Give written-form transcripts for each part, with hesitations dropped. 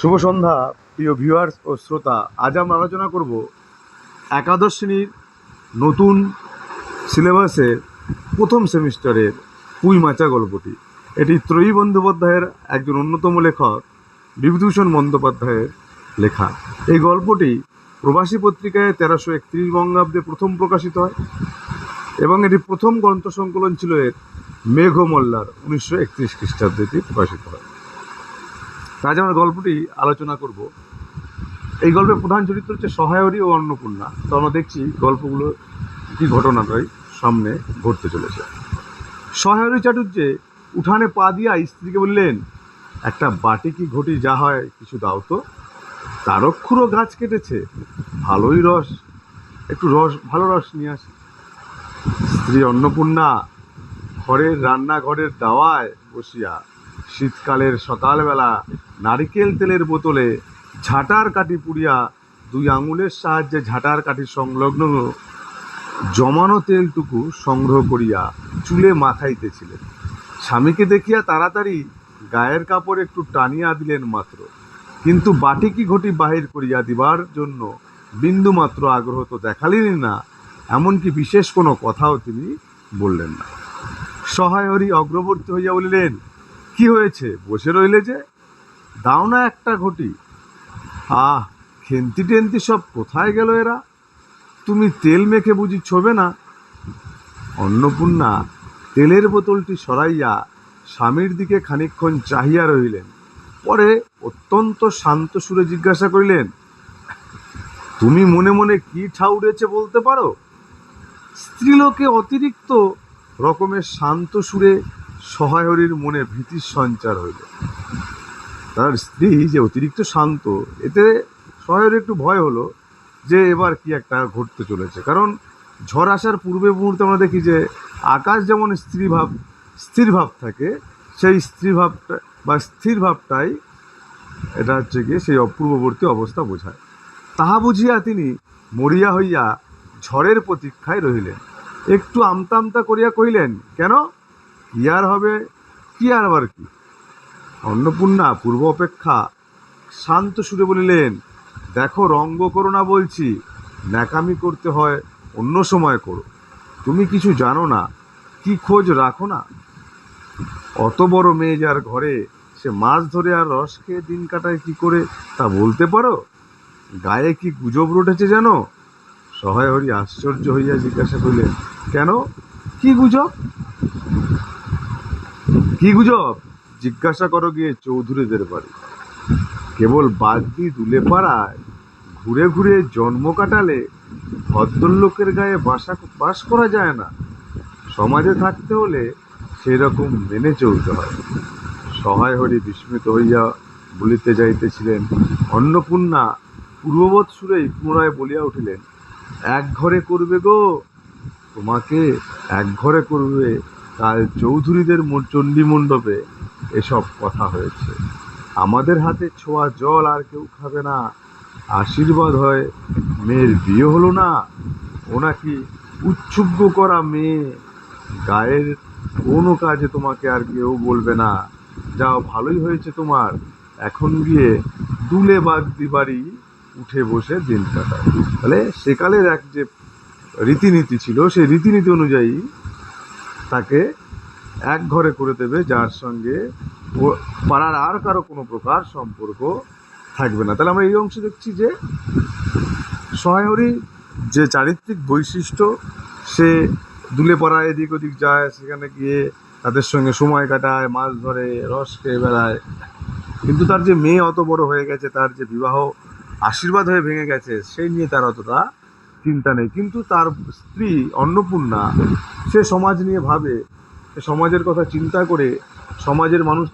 শুভ সন্ধ্যা প্রিয় ভিউয়ার্স ও শ্রোতা। আজ আমরা আলোচনা করব একাদশ শ্রেণীর নতুন সিলেবাসের প্রথম সেমিস্টারের পুঁই মাচা গল্পটি। এটি ত্রয়ী বন্দ্যোপাধ্যায়ের একজন অন্যতম লেখক বিভূতিভূষণ বন্দ্যোপাধ্যায়ের লেখা। এই গল্পটি প্রবাসী পত্রিকায় 1331 বঙ্গাব্দে প্রথম প্রকাশিত হয় এবং এটি প্রথম গ্রন্থ সংকলন ছিল এর মেঘমল্লার 1931 খ্রিস্টাব্দে এটি প্রকাশিত হয়। আজ আমরা গল্পটি আলোচনা করব। এই গল্পের প্রধান চরিত্র হচ্ছে সহায়রী ও অন্নপূর্ণা। তো আমরা দেখছি গল্পগুলো কি ঘটনাটাই সামনে ঘটতে চলেছে। সহায়রী চাটুর্যে উঠানে পা দিয়া স্ত্রীকে বললেন, একটা বাটি কি ঘটি যা হয় কিছু দাও তো। তারক্ষুরও গাছ কেটেছে, ভালোই রস, একটু ভালো রস নিয়ে আসি। স্ত্রী অন্নপূর্ণা ঘরের রান্নাঘরের দাওয়ায় বসিয়া শীতকালের সকালবেলা নারিকেল তেলের বোতলে ঝাঁটার কাঠি পুড়িয়া 2 আঙুলের সাহায্যে ঝাঁটার কাঠি সংলগ্ন জমানো তেলটুকু সংগ্রহ করিয়া চুলে মাখাইতেছিলেন। স্বামীকে দেখিয়া তাড়াতাড়ি গায়ের কাপড় একটু টানিয়া দিলেন মাত্র, কিন্তু বাটিকি ঘটি বাহির করিয়া দিবার জন্য বিন্দুমাত্র আগ্রহ তো দেখালেনই না, এমনকি বিশেষ কোনো কথাও তিনি বললেন না। সহায়রী অগ্রবর্তী হইয়া বলিলেন, কি হয়েছে, বসে রইলে যে, দাও না একটা ঘটি। আহ, খেন্তি টেন্তি সব কোথায় গেল এরা? তুমি তেল মেখে বুঝি ছোবে না? অন্নপূর্ণা তেলের বোতলটি সরাইয়া স্বামীর দিকে খানিকক্ষণ চাহিয়া রহিলেন। পরে অত্যন্ত শান্ত সুরে জিজ্ঞাসা করিলেন, তুমি মনে মনে কি ঠাউরেছে বলতে পারো? স্ত্রীলোকে অতিরিক্ত রকমের শান্ত সুরে সহায়রীর মনে ভীতির সঞ্চার হইল। তার স্ত্রী যে অতিরিক্ত শান্ত, এতে সহায়রীর একটু ভয় হলো যে এবার কি একটা ঘটতে চলেছে। কারণ ঝড় আসার পূর্বে মুহূর্তে আমরা দেখি যে আকাশ যেমন স্থির ভাব থাকে, সেই স্থির ভাবটা বা স্থির ভাবটাই এটা হচ্ছে গিয়ে সেই অপূর্ববর্তী অবস্থা বোঝায়। তাহা বুঝিয়া তিনি মরিয়া হইয়া ঝড়ের প্রতীক্ষায় রহিলেন। একটু আমতা আমতা করিয়া কহিলেন, কেন, কি আর হবে, কি আর আবার কি? অন্নপূর্ণা পূর্ব অপেক্ষা শান্ত সুরে বলিলেন, দেখো, রঙ্গ করো না বলছি, ন্যাকামি করতে হয় অন্য সময় করো। তুমি কিছু জানো না, কি খোঁজ রাখো না? অত বড় মেয়ে যার ঘরে, সে মাছ ধরে আর রস খেয়ে দিন কাটায় কি করে তা বলতে পারো? গায়ে কি গুজব রটেছে জানো? সহায়রী আশ্চর্য হইয়া জিজ্ঞাসা করিলেন, কেন, কি গুজব? কি গুজব জিজ্ঞাসা করো গিয়ে চৌধুরীদের বাড়ি। কেবল বাগদি দুলে পাড়ায় ঘুরে ঘুরে জন্ম কাটালে ভদ্রলোকের গায়ে বাস করা যায় না। সমাজে থাকতে হলে সেরকম মেনে চলতে হয়। সহায়রী বিস্মিত হইয়া বলিতে যাইতেছিলেন, অন্নপূর্ণা পূর্ববৎ সুরেই পুনরায় বলিয়া উঠিলেন, এক ঘরে করবে গো, তোমাকে এক ঘরে করবে। কাল চৌধুরীদের চণ্ডী মণ্ডপে এসব কথা হয়েছে। আমাদের হাতে ছোঁয়া জল আর কেউ খাবে না। আশীর্বাদ হয় মেয়ের বিয়ে হলো না, ও নাকি উৎসুগ্য করা মেয়ে, গায়ের কোনো কাজে তোমাকে আর কেউ বলবে না। যাও, ভালোই হয়েছে তোমার, এখন গিয়ে দুলে বাগদি বাড়ি উঠে বসে দিন কাটাও। তাহলে সেকালের এক যে রীতিনীতি ছিল, সেই রীতিনীতি অনুযায়ী তাকে এক ঘরে করে দেবে, যার সঙ্গে পাড়ার আর কারো কোনো প্রকার সম্পর্ক থাকবে না। তাহলে আমরা এই অংশে দেখছি যে সহায়রী যে চারিত্রিক বৈশিষ্ট্য, সে দুলে পাড়ায় এদিক ওদিক যায়, সেখানে গিয়ে তাদের সঙ্গে সময় কাটায়, মাছ ধরে, রস খেয়ে বেড়ায়, কিন্তু তার যে মেয়ে অত বড় হয়ে গেছে, তার যে বিবাহ আশীর্বাদ হয়ে ভেঙে গেছে, সেই নিয়ে তার অতটা চিন্তা নেই। কিন্তু তার স্ত্রী অন্নপূর্ণা, সে সমাজ নিয়ে ভাবে, সে সমাজের কথা চিন্তা করে, সমাজের মানুষ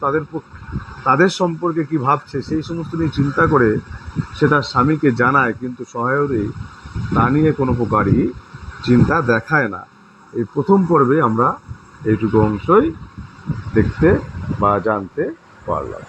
তাদের সম্পর্কে কি ভাবছে সেই সমস্ত নিয়ে চিন্তা করে সে তার স্বামীকে জানায়, কিন্তু সহায়রী তা নিয়ে কোনো প্রকারই চিন্তা দেখায় না। এই প্রথম পর্বে আমরা এইটুকু অংশই দেখতে বা জানতে পারলাম।